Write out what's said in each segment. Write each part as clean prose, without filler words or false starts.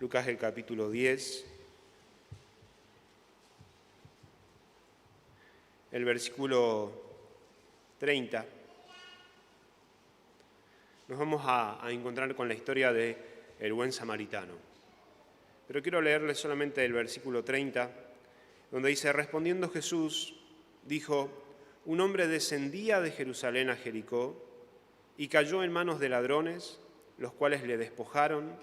Lucas el capítulo 10, el versículo 30. Nos vamos a encontrar con la historia del buen samaritano. Pero quiero leerles solamente el versículo 30, donde dice: respondiendo Jesús, dijo: un hombre descendía de Jerusalén a Jericó y cayó en manos de ladrones, los cuales le despojaron,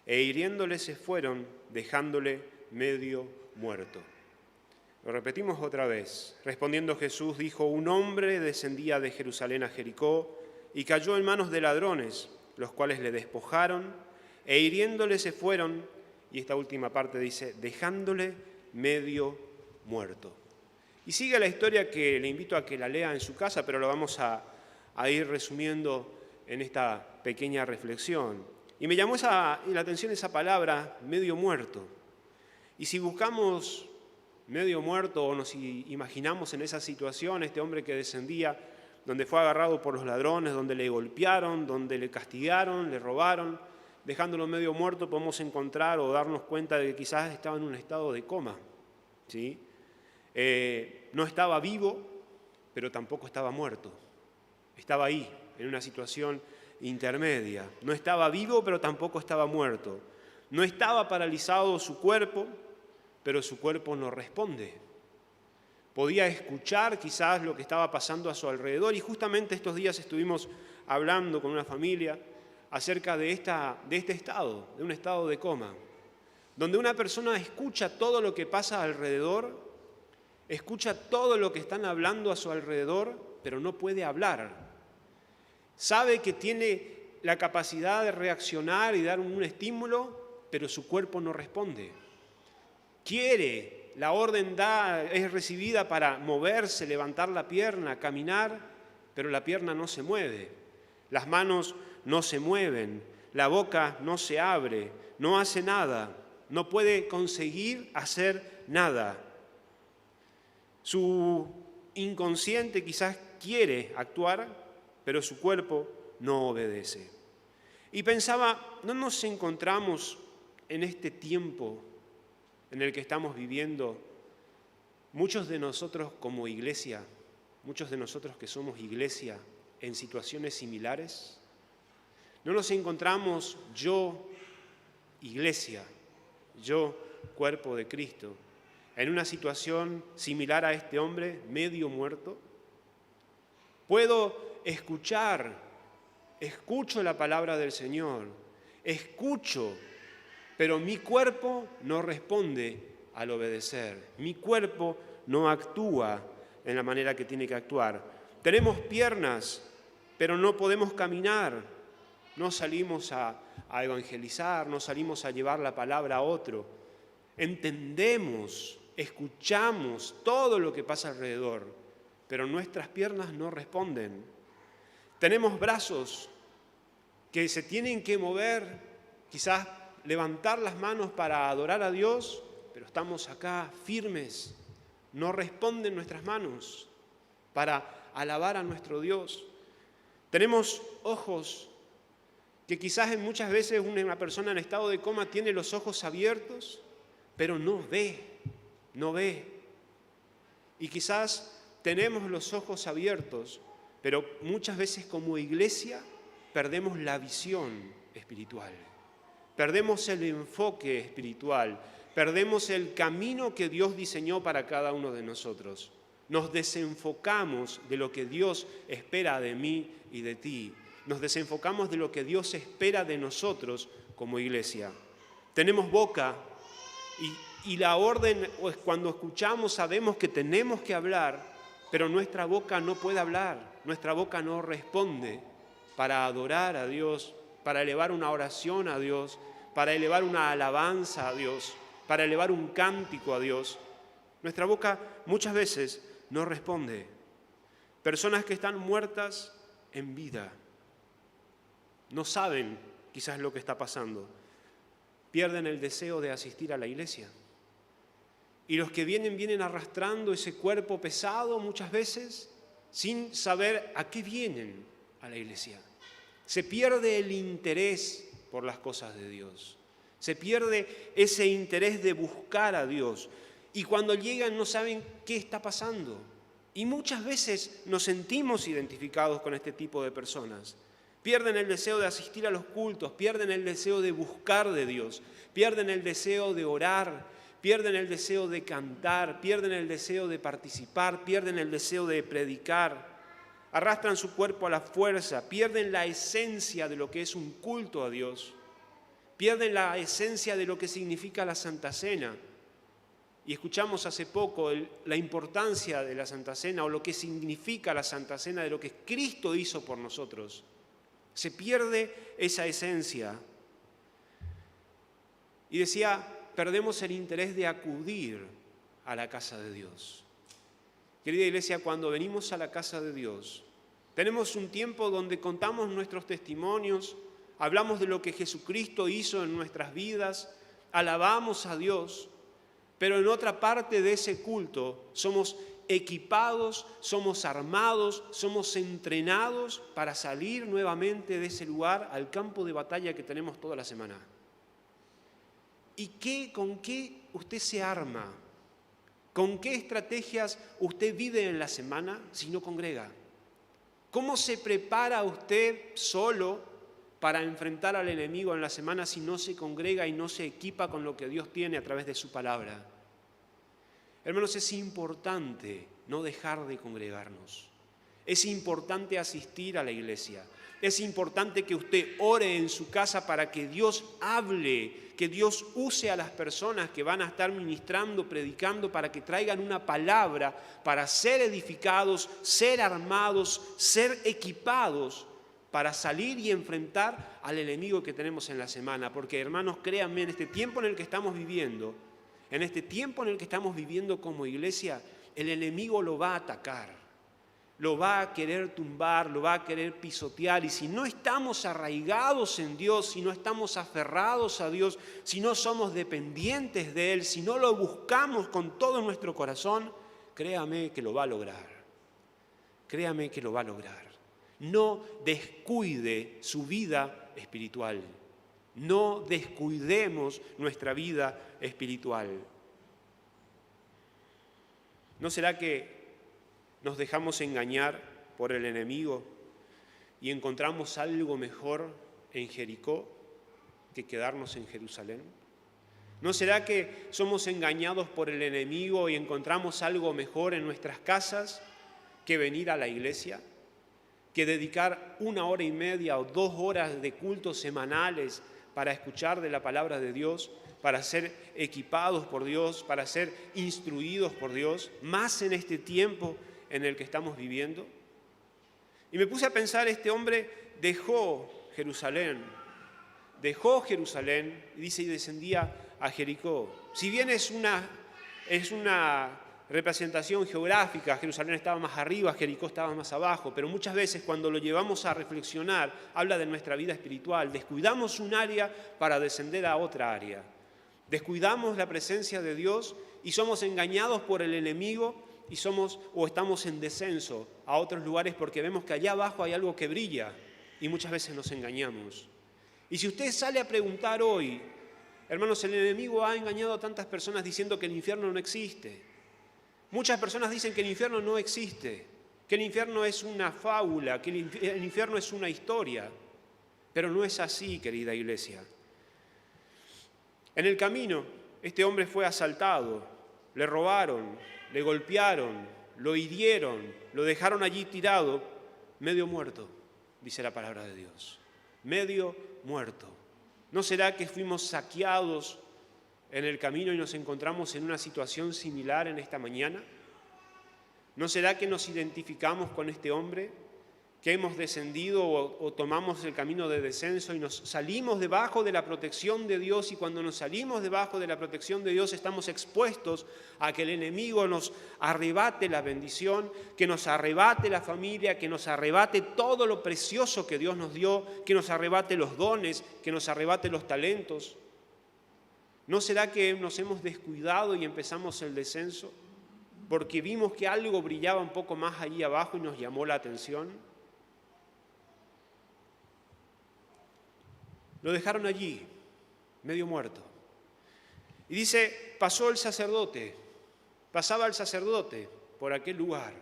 e hiriéndole se fueron, dejándole medio muerto. Lo repetimos otra vez. Respondiendo Jesús dijo: un hombre descendía de Jerusalén a Jericó y cayó en manos de ladrones, los cuales le despojaron, e hiriéndole se fueron, y esta última parte dice, dejándole medio muerto. Y sigue la historia que le invito a que la lea en su casa, pero lo vamos a ir resumiendo en esta pequeña reflexión. Y me llamó la atención esa palabra, medio muerto. Y si buscamos medio muerto o nos imaginamos en esa situación, este hombre que descendía, donde fue agarrado por los ladrones, donde le golpearon, donde le castigaron, le robaron, dejándolo medio muerto, podemos encontrar o darnos cuenta de que quizás estaba en un estado de coma, ¿sí? No estaba vivo, pero tampoco estaba muerto. Estaba ahí, en una situación intermedia. No estaba vivo, pero tampoco estaba muerto. No estaba paralizado su cuerpo, pero su cuerpo no responde. Podía escuchar quizás lo que estaba pasando a su alrededor, y justamente estos días estuvimos hablando con una familia acerca de este estado, de un estado de coma, donde una persona escucha todo lo que pasa alrededor, escucha todo lo que están hablando a su alrededor, pero no puede hablar. Sabe que tiene la capacidad de reaccionar y dar un estímulo, pero su cuerpo no responde. La orden es recibida para moverse, levantar la pierna, caminar, pero la pierna no se mueve. Las manos no se mueven, la boca no se abre, no hace nada, no puede conseguir hacer nada. Su inconsciente quizás quiere actuar, pero su cuerpo no obedece. Y pensaba, ¿no nos encontramos en este tiempo en el que estamos viviendo, muchos de nosotros como iglesia, muchos de nosotros que somos iglesia, en situaciones similares? ¿No nos encontramos iglesia, cuerpo de Cristo, en una situación similar a este hombre, medio muerto? Puedo escucho la palabra del Señor, pero mi cuerpo no responde al obedecer. Mi cuerpo no actúa en la manera que tiene que actuar. Tenemos piernas, pero no podemos caminar. No salimos a evangelizar, no salimos a llevar la palabra a otro. Entendemos, escuchamos todo lo que pasa alrededor, pero nuestras piernas no responden. Tenemos brazos que se tienen que mover, quizás levantar las manos para adorar a Dios, pero estamos acá firmes, no responden nuestras manos para alabar a nuestro Dios. Tenemos ojos que quizás muchas veces una persona en estado de coma tiene los ojos abiertos, pero no ve. Y quizás tenemos los ojos abiertos, pero muchas veces como iglesia perdemos la visión espiritual. Perdemos el enfoque espiritual, perdemos el camino que Dios diseñó para cada uno de nosotros. Nos desenfocamos de lo que Dios espera de mí y de ti. Nos desenfocamos de lo que Dios espera de nosotros como iglesia. Tenemos boca y la orden, cuando escuchamos, sabemos que tenemos que hablar, pero nuestra boca no puede hablar, nuestra boca no responde para adorar a Dios, para elevar una oración a Dios, para elevar una alabanza a Dios, para elevar un cántico a Dios. Nuestra boca muchas veces no responde. Personas que están muertas en vida, no saben quizás lo que está pasando, pierden el deseo de asistir a la iglesia. Y los que vienen arrastrando ese cuerpo pesado muchas veces sin saber a qué vienen a la iglesia. Se pierde el interés por las cosas de Dios. Se pierde ese interés de buscar a Dios. Y cuando llegan no saben qué está pasando. Y muchas veces nos sentimos identificados con este tipo de personas. Pierden el deseo de asistir a los cultos, pierden el deseo de buscar de Dios, pierden el deseo de orar, pierden el deseo de cantar, pierden el deseo de participar, pierden el deseo de predicar, arrastran su cuerpo a la fuerza, pierden la esencia de lo que es un culto a Dios, pierden la esencia de lo que significa la Santa Cena. Y escuchamos hace poco la importancia de la Santa Cena o lo que significa la Santa Cena, de lo que Cristo hizo por nosotros. Se pierde esa esencia. Y decía, perdemos el interés de acudir a la casa de Dios. Querida iglesia, cuando venimos a la casa de Dios, tenemos un tiempo donde contamos nuestros testimonios, hablamos de lo que Jesucristo hizo en nuestras vidas, alabamos a Dios, pero en otra parte de ese culto somos equipados, somos armados, somos entrenados para salir nuevamente de ese lugar al campo de batalla que tenemos toda la semana. ¿Y con qué usted se arma? ¿Con qué estrategias usted vive en la semana si no congrega? ¿Cómo se prepara usted solo para enfrentar al enemigo en la semana si no se congrega y no se equipa con lo que Dios tiene a través de su palabra? Hermanos, es importante no dejar de congregarnos. Es importante asistir a la iglesia. Es importante que usted ore en su casa para que Dios hable, que Dios use a las personas que van a estar ministrando, predicando, para que traigan una palabra para ser edificados, ser armados, ser equipados para salir y enfrentar al enemigo que tenemos en la semana. Porque, hermanos, créanme, en este tiempo en el que estamos viviendo, como iglesia, el enemigo lo va a atacar, lo va a querer tumbar, lo va a querer pisotear. Y si no estamos arraigados en Dios, si no estamos aferrados a Dios, si no somos dependientes de Él, si no lo buscamos con todo nuestro corazón, créame que lo va a lograr. Créame que lo va a lograr. No descuide su vida espiritual. No descuidemos nuestra vida espiritual. ¿No será que nos dejamos engañar por el enemigo y encontramos algo mejor en Jericó que quedarnos en Jerusalén? ¿No será que somos engañados por el enemigo y encontramos algo mejor en nuestras casas que venir a la iglesia? Que dedicar 1 hora y media o 2 horas de cultos semanales para escuchar de la palabra de Dios, para ser equipados por Dios, para ser instruidos por Dios, más en este tiempo en el que estamos viviendo. Y me puse a pensar, este hombre dejó Jerusalén, y dice, y descendía a Jericó. Si bien es una representación geográfica, Jerusalén estaba más arriba, Jericó estaba más abajo, pero muchas veces cuando lo llevamos a reflexionar, habla de nuestra vida espiritual. Descuidamos un área para descender a otra área. Descuidamos la presencia de Dios y somos engañados por el enemigo y estamos en descenso a otros lugares porque vemos que allá abajo hay algo que brilla y muchas veces nos engañamos. Y si usted sale a preguntar hoy, hermanos, el enemigo ha engañado a tantas personas diciendo que el infierno no existe. Muchas personas dicen que el infierno no existe, que el infierno es una fábula, que el infierno es una historia. Pero no es así, querida iglesia. En el camino, este hombre fue asaltado, le robaron, le golpearon, lo hirieron, lo dejaron allí tirado, medio muerto, dice la palabra de Dios. Medio muerto. ¿No será que fuimos saqueados en el camino y nos encontramos en una situación similar en esta mañana? ¿No será que nos identificamos con este hombre? Que hemos descendido o tomamos el camino de descenso y nos salimos debajo de la protección de Dios, y cuando nos salimos debajo de la protección de Dios estamos expuestos a que el enemigo nos arrebate la bendición, que nos arrebate la familia, que nos arrebate todo lo precioso que Dios nos dio, que nos arrebate los dones, que nos arrebate los talentos. ¿No será que nos hemos descuidado y empezamos el descenso porque vimos que algo brillaba un poco más allí abajo y nos llamó la atención? Lo dejaron allí, medio muerto. Y dice, pasaba el sacerdote por aquel lugar.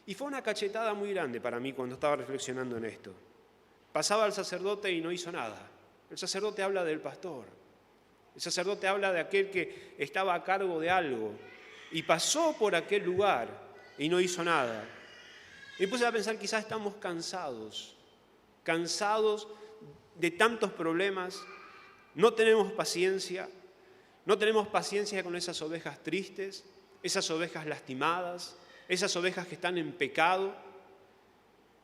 Y fue una cachetada muy grande para mí cuando estaba reflexionando en esto. Pasaba el sacerdote y no hizo nada. El sacerdote habla del pastor. El sacerdote habla de aquel que estaba a cargo de algo. Y pasó por aquel lugar y no hizo nada. Y me puse a pensar, quizás estamos cansados de tantos problemas, no tenemos paciencia con esas ovejas tristes, esas ovejas lastimadas, esas ovejas que están en pecado.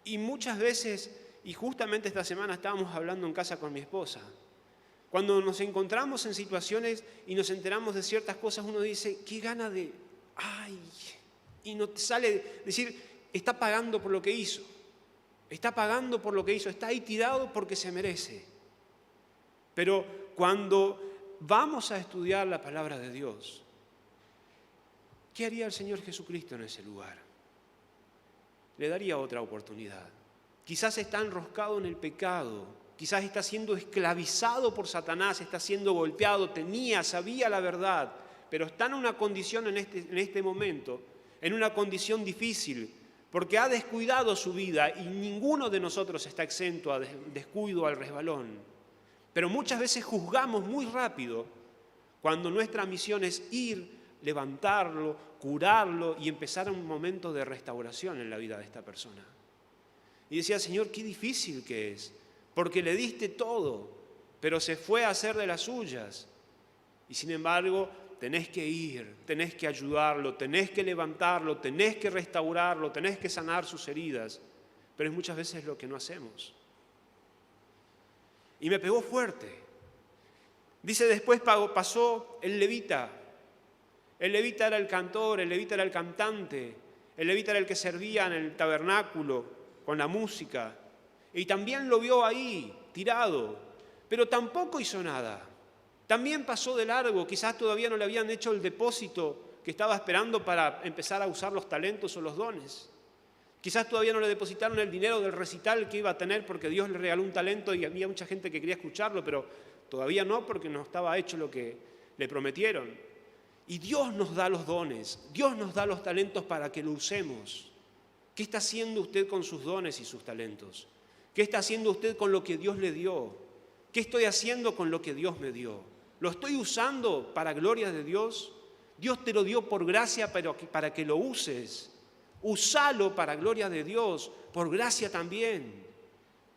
Y muchas veces, y justamente esta semana estábamos hablando en casa con mi esposa, cuando nos encontramos en situaciones y nos enteramos de ciertas cosas, uno dice, qué gana de, y no te sale decir, está pagando por lo que hizo, está ahí tirado porque se merece. Pero cuando vamos a estudiar la palabra de Dios, ¿qué haría el Señor Jesucristo en ese lugar? Le daría otra oportunidad. Quizás está enroscado en el pecado, quizás está siendo esclavizado por Satanás, está siendo golpeado, sabía la verdad, pero está en una condición en este momento, en una condición difícil, porque ha descuidado su vida y ninguno de nosotros está exento a descuido, al resbalón. Pero muchas veces juzgamos muy rápido cuando nuestra misión es ir, levantarlo, curarlo y empezar un momento de restauración en la vida de esta persona. Y decía, Señor, qué difícil que es, porque le diste todo, pero se fue a hacer de las suyas. Y sin embargo, tenés que ir, tenés que ayudarlo, tenés que levantarlo, tenés que restaurarlo, tenés que sanar sus heridas. Pero es muchas veces lo que no hacemos. Y me pegó fuerte. Dice, después pasó el levita. El levita era el cantor, el levita era el cantante, el levita era el que servía en el tabernáculo con la música. Y también lo vio ahí, tirado, pero tampoco hizo nada. También pasó de largo, quizás todavía no le habían hecho el depósito que estaba esperando para empezar a usar los talentos o los dones. Quizás todavía no le depositaron el dinero del recital que iba a tener porque Dios le regaló un talento y había mucha gente que quería escucharlo, pero todavía no porque no estaba hecho lo que le prometieron. Y Dios nos da los dones, Dios nos da los talentos para que lo usemos. ¿Qué está haciendo usted con sus dones y sus talentos? ¿Qué está haciendo usted con lo que Dios le dio? ¿Qué estoy haciendo con lo que Dios me dio? ¿Lo estoy usando para gloria de Dios? Dios te lo dio por gracia para que lo uses. Úsalo para gloria de Dios, por gracia también.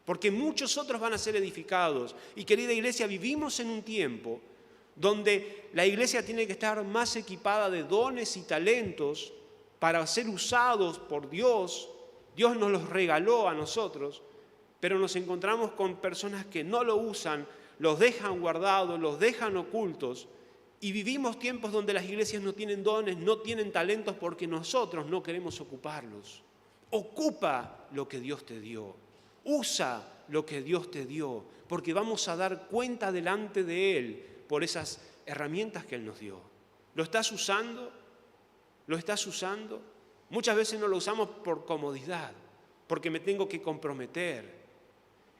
Porque muchos otros van a ser edificados. Y querida iglesia, vivimos en un tiempo donde la iglesia tiene que estar más equipada de dones y talentos para ser usados por Dios. Dios nos los regaló a nosotros, pero nos encontramos con personas que no lo usan, los dejan guardados, los dejan ocultos, y vivimos tiempos donde las iglesias no tienen dones, no tienen talentos porque nosotros no queremos ocuparlos. Ocupa lo que Dios te dio, usa lo que Dios te dio, porque vamos a dar cuenta delante de Él por esas herramientas que Él nos dio. ¿Lo estás usando? ¿Lo estás usando? Muchas veces no lo usamos por comodidad, porque me tengo que comprometer.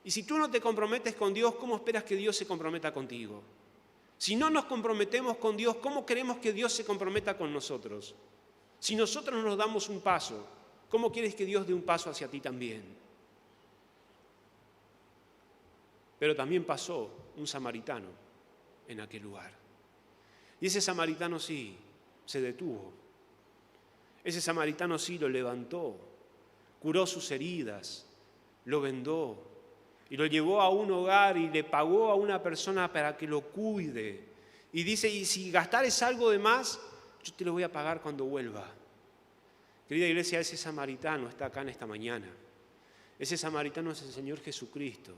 Y si tú no te comprometes con Dios, ¿cómo esperas que Dios se comprometa contigo? Si no nos comprometemos con Dios, ¿cómo queremos que Dios se comprometa con nosotros? Si nosotros nos damos un paso, ¿cómo quieres que Dios dé un paso hacia ti también? Pero también pasó un samaritano en aquel lugar. Y ese samaritano sí se detuvo. Ese samaritano sí lo levantó, curó sus heridas, lo vendó y lo llevó a un hogar y le pagó a una persona para que lo cuide. Y dice, y si gastares algo de más, yo te lo voy a pagar cuando vuelva. Querida iglesia, ese samaritano está acá en esta mañana. Ese samaritano es el Señor Jesucristo.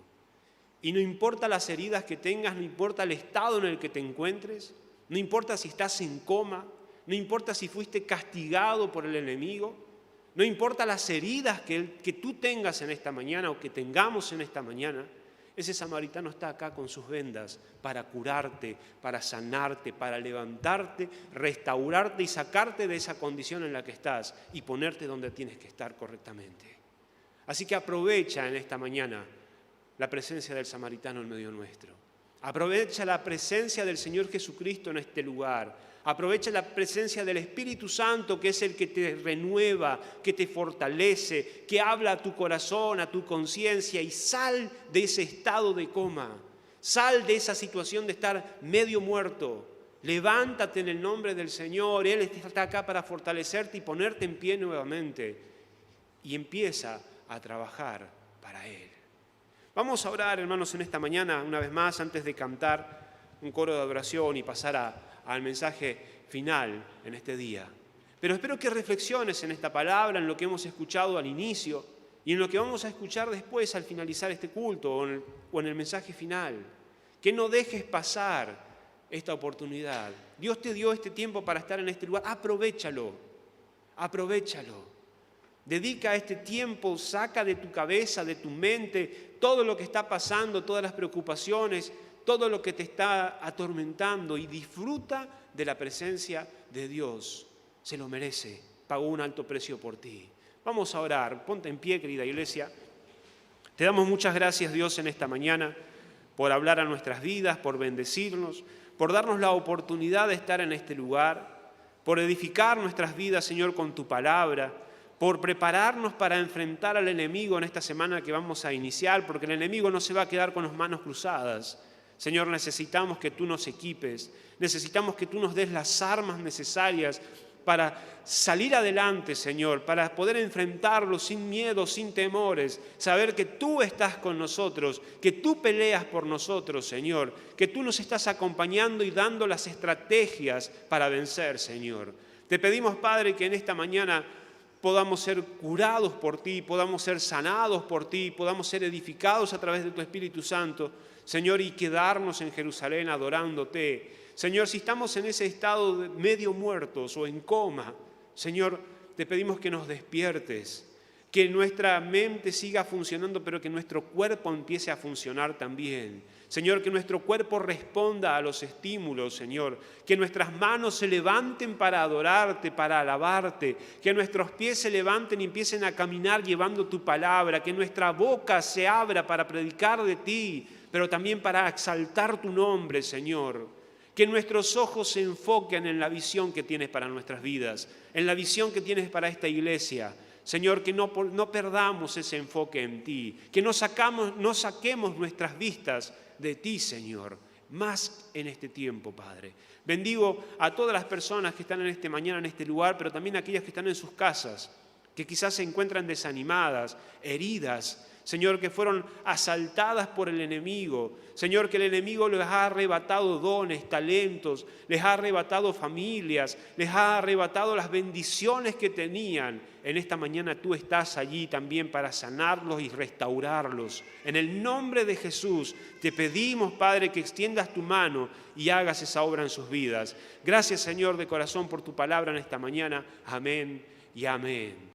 Y no importa las heridas que tengas, no importa el estado en el que te encuentres, no importa si estás en coma, no importa si fuiste castigado por el enemigo, no importa las heridas que tú tengas en esta mañana o que tengamos en esta mañana, ese samaritano está acá con sus vendas para curarte, para sanarte, para levantarte, restaurarte y sacarte de esa condición en la que estás y ponerte donde tienes que estar correctamente. Así que aprovecha en esta mañana la presencia del samaritano en medio nuestro. Aprovecha la presencia del Señor Jesucristo en este lugar. Aprovecha la presencia del Espíritu Santo, que es el que te renueva, que te fortalece, que habla a tu corazón, a tu conciencia, y sal de ese estado de coma. Sal de esa situación de estar medio muerto. Levántate en el nombre del Señor. Él está acá para fortalecerte y ponerte en pie nuevamente. Y empieza a trabajar para Él. Vamos a orar, hermanos, en esta mañana, una vez más, antes de cantar un coro de adoración y pasar al mensaje final en este día. Pero espero que reflexiones en esta palabra, en lo que hemos escuchado al inicio y en lo que vamos a escuchar después al finalizar este culto o en el mensaje final. Que no dejes pasar esta oportunidad. Dios te dio este tiempo para estar en este lugar. Aprovéchalo. Dedica este tiempo, saca de tu cabeza, de tu mente, todo lo que está pasando, todas las preocupaciones, todo lo que te está atormentando, y disfruta de la presencia de Dios. Se lo merece, pagó un alto precio por ti. Vamos a orar, ponte en pie, querida iglesia. Te damos muchas gracias, Dios, en esta mañana, por hablar a nuestras vidas, por bendecirnos, por darnos la oportunidad de estar en este lugar, por edificar nuestras vidas, Señor, con tu palabra, por prepararnos para enfrentar al enemigo en esta semana que vamos a iniciar, porque el enemigo no se va a quedar con las manos cruzadas. Señor, necesitamos que tú nos equipes, necesitamos que tú nos des las armas necesarias para salir adelante, Señor, para poder enfrentarlo sin miedo, sin temores, saber que tú estás con nosotros, que tú peleas por nosotros, Señor, que tú nos estás acompañando y dando las estrategias para vencer, Señor. Te pedimos, Padre, que en esta mañana podamos ser curados por ti, podamos ser sanados por ti, podamos ser edificados a través de tu Espíritu Santo, Señor, y quedarnos en Jerusalén adorándote. Señor, si estamos en ese estado de medio muertos o en coma, Señor, te pedimos que nos despiertes, que nuestra mente siga funcionando, pero que nuestro cuerpo empiece a funcionar también. Señor, que nuestro cuerpo responda a los estímulos, Señor, que nuestras manos se levanten para adorarte, para alabarte, que nuestros pies se levanten y empiecen a caminar llevando tu palabra, que nuestra boca se abra para predicar de ti, pero también para exaltar tu nombre, Señor. Que nuestros ojos se enfoquen en la visión que tienes para nuestras vidas, en la visión que tienes para esta iglesia. Señor, que no perdamos ese enfoque en ti, que no saquemos nuestras vistas de ti, Señor, más en este tiempo, Padre. Bendigo a todas las personas que están en esta mañana en este lugar, pero también a aquellas que están en sus casas, que quizás se encuentran desanimadas, heridas, Señor, que fueron asaltadas por el enemigo. Señor, que el enemigo les ha arrebatado dones, talentos, les ha arrebatado familias, les ha arrebatado las bendiciones que tenían. En esta mañana tú estás allí también para sanarlos y restaurarlos. En el nombre de Jesús te pedimos, Padre, que extiendas tu mano y hagas esa obra en sus vidas. Gracias, Señor, de corazón por tu palabra en esta mañana. Amén y amén.